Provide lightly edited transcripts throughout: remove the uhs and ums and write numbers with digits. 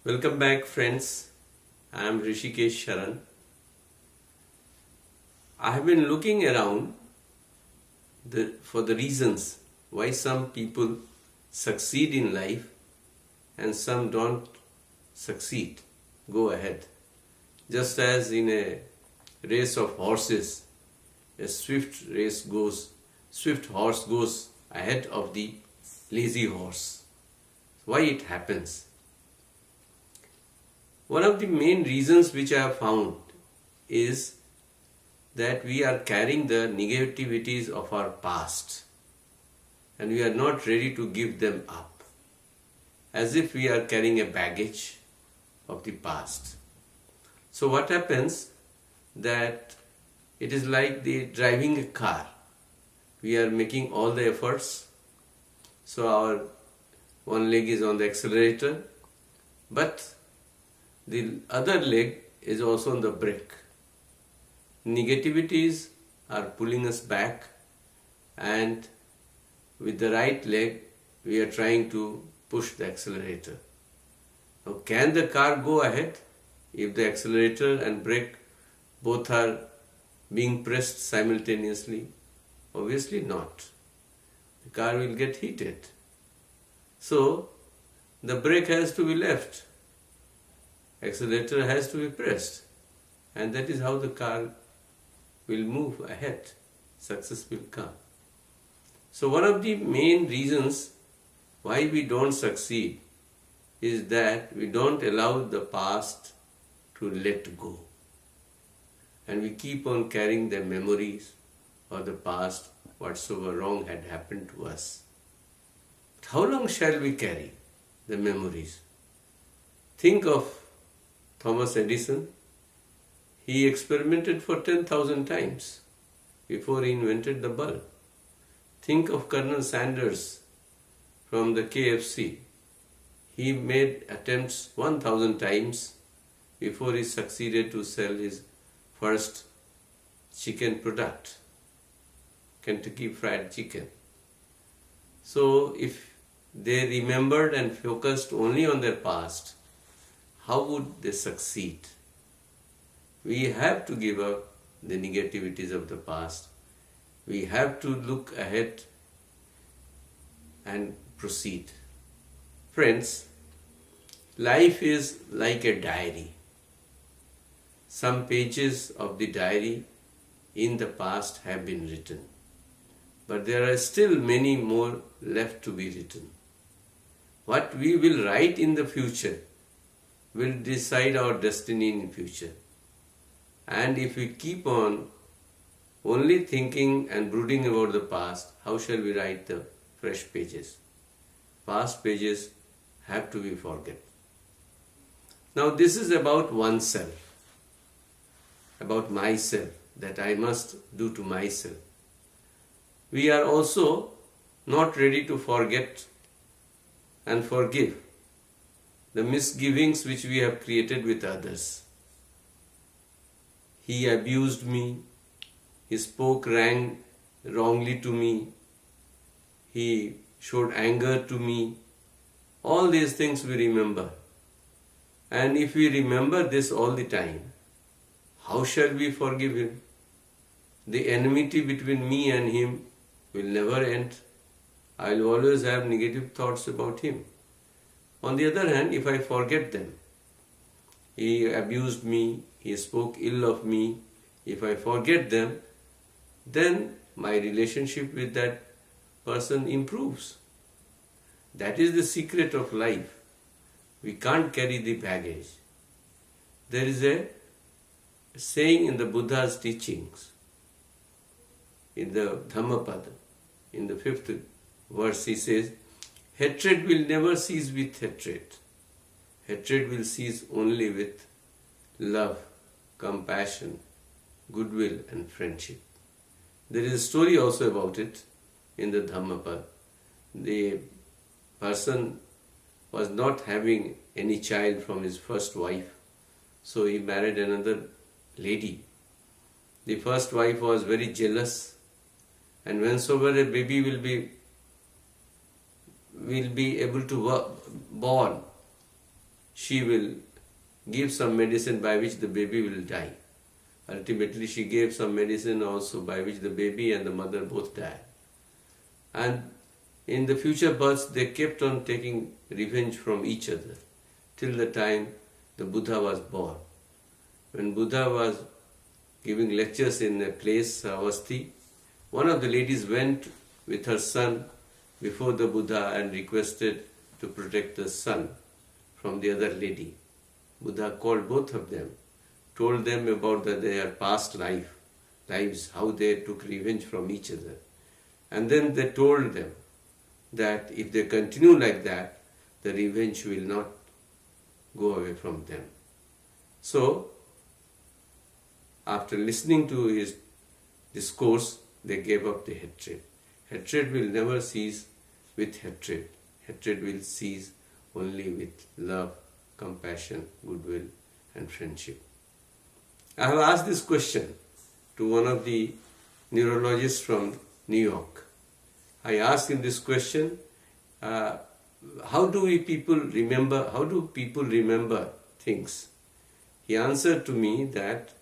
Welcome back, friends. I am Rishikesh Sharan. I have been looking around for the reasons why some people succeed in life and some don't succeed, go ahead. Just as in a race of horses, a swift horse goes ahead of the lazy horse. Why it happens? One of the main reasons which I have found is that we are carrying the negativities of our past and we are not ready to give them up, as if we are carrying a baggage of the past. So what happens that it is like the driving a car. We are making all the efforts, so our one leg is on the accelerator, but the other leg is also on the brake. Negativities are pulling us back, and with the right leg we are trying to push the accelerator. Now, can the car go ahead if the accelerator and brake both are being pressed simultaneously? Obviously not. The car will get heated. So the brake has to be left, accelerator has to be pressed, and that is how the car will move ahead. Success will come. So one of the main reasons why we don't succeed is that we don't allow the past to let go, and we keep on carrying the memories of the past, whatsoever wrong had happened to us. How long shall we carry the memories? Think of Thomas Edison. He experimented for 10,000 times before he invented the bulb. Think of Colonel Sanders from the KFC. He made attempts 1,000 times before he succeeded to sell his first chicken product, Kentucky Fried Chicken. So if they remembered and focused only on their past, how would they succeed? We have to give up the negativities of the past. We have to look ahead and proceed. Friends, life is like a diary. Some pages of the diary in the past have been written, but there are still many more left to be written. What we will write in the future will decide our destiny in the future. And if we keep on only thinking and brooding about the past, how shall we write the fresh pages? Past pages have to be forgotten. Now this is about oneself, about myself, that I must do to myself. We are also not ready to forget and forgive the misgivings which we have created with others. He abused me, he spoke wrongly to me, he showed anger to me. All these things we remember. And if we remember this all the time, how shall we forgive him? The enmity between me and him will never end. I will always have negative thoughts about him. On the other hand, if I forget them, he abused me, he spoke ill of me, if I forget them, then my relationship with that person improves. That is the secret of life. We can't carry the baggage. There is a saying in the Buddha's teachings, in the Dhammapada, in the 5th verse, he says, hatred will never cease with hatred. Hatred will cease only with love, compassion, goodwill and friendship. There is a story also about it in the Dhammapada. The person was not having any child from his first wife, so he married another lady. The first wife was very jealous, and whensoever a baby will be able to born, she will give some medicine by which the baby will die. Ultimately, she gave some medicine also by which the baby and the mother both died. And in the future births, they kept on taking revenge from each other till the time the Buddha was born. When Buddha was giving lectures in a place, Avasti, one of the ladies went with her son before the Buddha and requested to protect the son from the other lady. Buddha called both of them, told them about their past lives, how they took revenge from each other. And then they told them that if they continue like that, the revenge will not go away from them. So, after listening to his discourse, they gave up the hatred. Hatred will never cease with hatred. Hatred will cease only with love, compassion, goodwill, and friendship. I have asked this question to one of the neurologists from New York. I asked him this question, how do people remember things? He answered to me that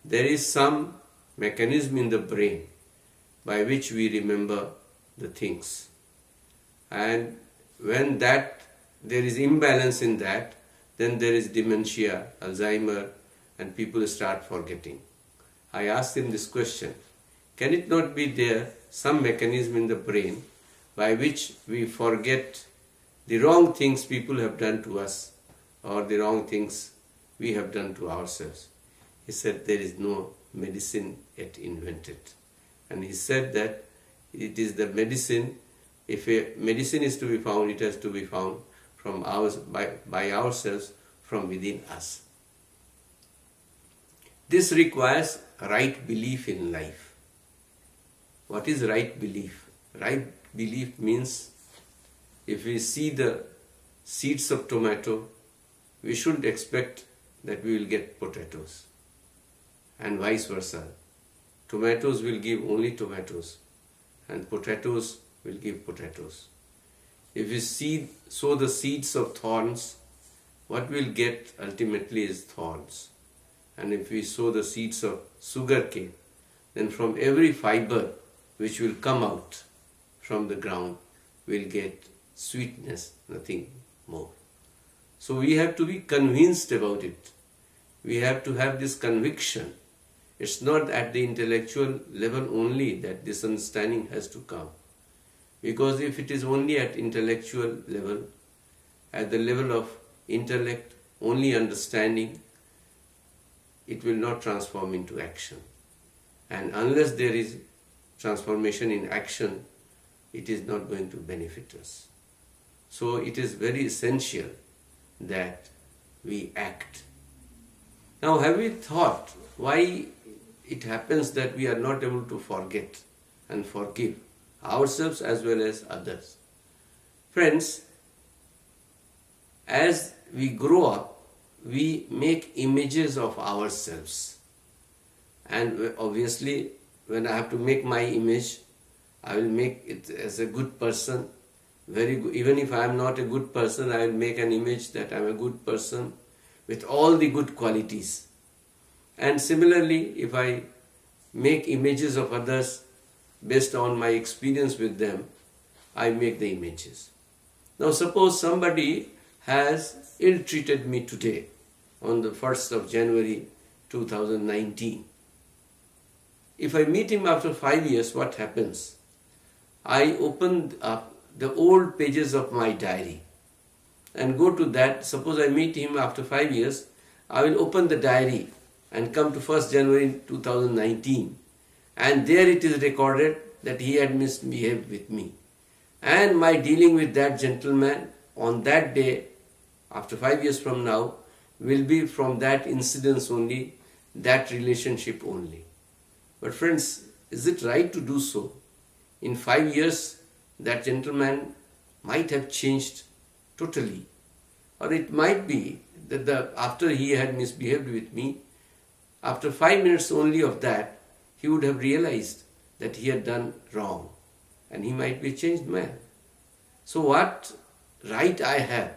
there is some mechanism in the brain by which we remember the things. And when there is imbalance in that, then there is dementia, Alzheimer, and people start forgetting. I asked him this question, can it not be there some mechanism in the brain by which we forget the wrong things people have done to us or the wrong things we have done to ourselves? He said there is no medicine yet invented. And he said that it is the medicine, if a medicine is to be found, it has to be found from by ourselves, from within us. This requires right belief in life. What is right belief? Right belief means if we see the seeds of tomato, we shouldn't expect that we will get potatoes, and vice versa. Tomatoes will give only tomatoes and potatoes will give potatoes. If we sow the seeds of thorns, what we'll get ultimately is thorns. And if we sow the seeds of sugar cane, then from every fiber which will come out from the ground, we'll get sweetness, nothing more. So we have to be convinced about it. We have to have this conviction. It's not at the intellectual level only that this understanding has to come. Because if it is only at intellectual level, at the level of intellect, only understanding, it will not transform into action. And unless there is transformation in action, it is not going to benefit us. So it is very essential that we act. Now, have we thought why it happens that we are not able to forget and forgive ourselves as well as others? Friends, as we grow up, we make images of ourselves. And obviously, when I have to make my image, I will make it as a good person. Very good. Even if I am not a good person, I will make an image that I am a good person with all the good qualities. And similarly, if I make images of others based on my experience with them, I make the images. Now suppose somebody has ill-treated me today on the 1st of January 2019. If I meet him after 5 years, what happens? I open up the old pages of my diary and go to that. Suppose I meet him after 5 years, I will open the diary and come to 1st January 2019, and there it is recorded that he had misbehaved with me. And my dealing with that gentleman on that day, after 5 years from now, will be from that incidence only, that relationship only. But friends, is it right to do so? In 5 years, that gentleman might have changed totally. Or it might be that after he had misbehaved with me, after 5 minutes only of that, he would have realized that he had done wrong, and he might be a changed man. So what right I have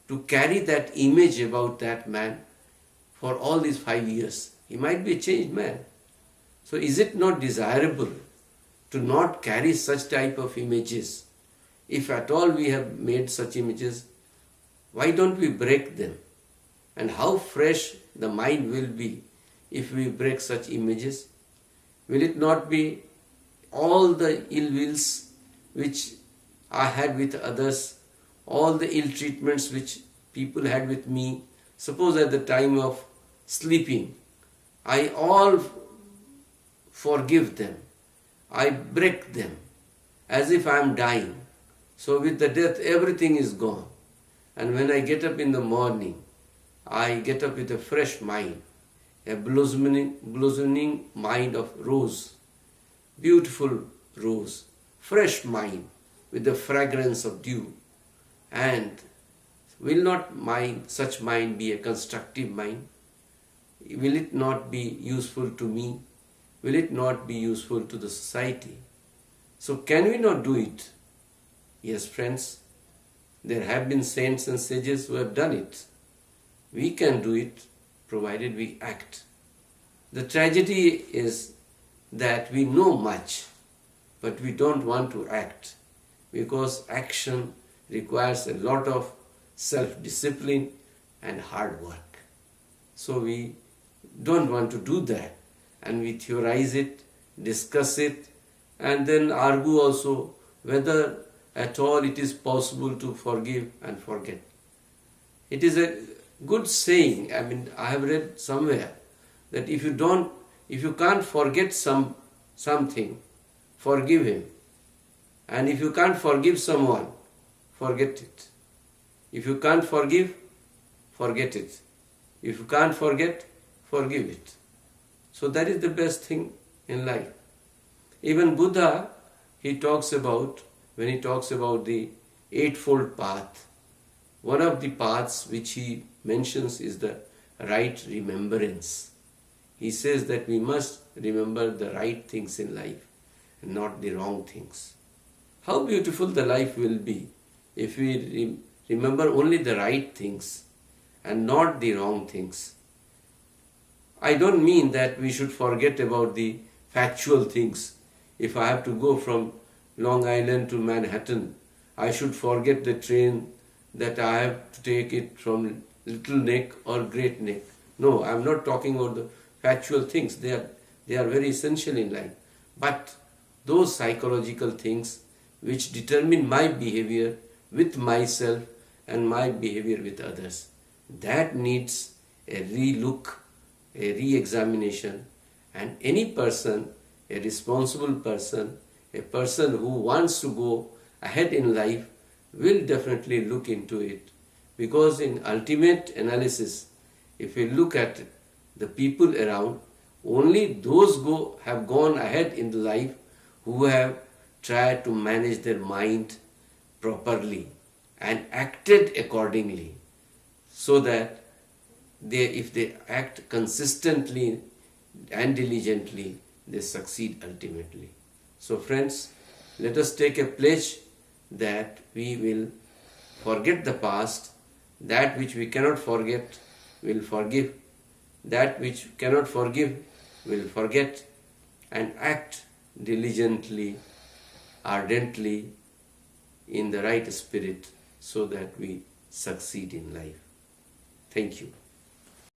to carry that image about that man for all these 5 years. He might be a changed man. So is it not desirable to not carry such type of images? If at all we have made such images, why don't we break them? And how fresh the mind will be if we break such images? Will it not be all the ill wills which I had with others, all the ill treatments which people had with me, suppose at the time of sleeping, I all forgive them, I break them as if I am dying. So with the death everything is gone. And when I get up in the morning, I get up with a fresh mind, a blossoming mind of rose, beautiful rose, fresh mind with the fragrance of dew. And will not such mind be a constructive mind? Will it not be useful to me? Will it not be useful to the society? So can we not do it? Yes, friends, there have been saints and sages who have done it. We can do it provided we act. The tragedy is that we know much, but we don't want to act, because action requires a lot of self-discipline and hard work. So we don't want to do that, and we theorize it, discuss it, and then argue also whether at all it is possible to forgive and forget. It is a good saying, I have read somewhere that if you can't forget something, forgive him. And if you can't forgive someone, forget it. If you can't forgive, forget it. If you can't forget, forgive it. So that is the best thing in life. Even Buddha, when he talks about the Eightfold Path, one of the paths which he mentions is the right remembrance. He says that we must remember the right things in life and not the wrong things. How beautiful the life will be if we remember only the right things and not the wrong things. I don't mean that we should forget about the factual things. If I have to go from Long Island to Manhattan, I should forget the train that I have to take it from Little Neck or Great Neck. No, I am not talking about the factual things. They are very essential in life. But those psychological things which determine my behavior with myself and my behavior with others, that needs a re-look, a re-examination. And any person, a responsible person, a person who wants to go ahead in life, will definitely look into it. Because in ultimate analysis, if we look at the people around, only those have gone ahead in life who have tried to manage their mind properly and acted accordingly, so that if they act consistently and diligently, they succeed ultimately. So friends, let us take a pledge that we will forget the past, that which we cannot forget will forgive, that which cannot forgive will forget, and act diligently, ardently, in the right spirit, so that we succeed in life. Thank you.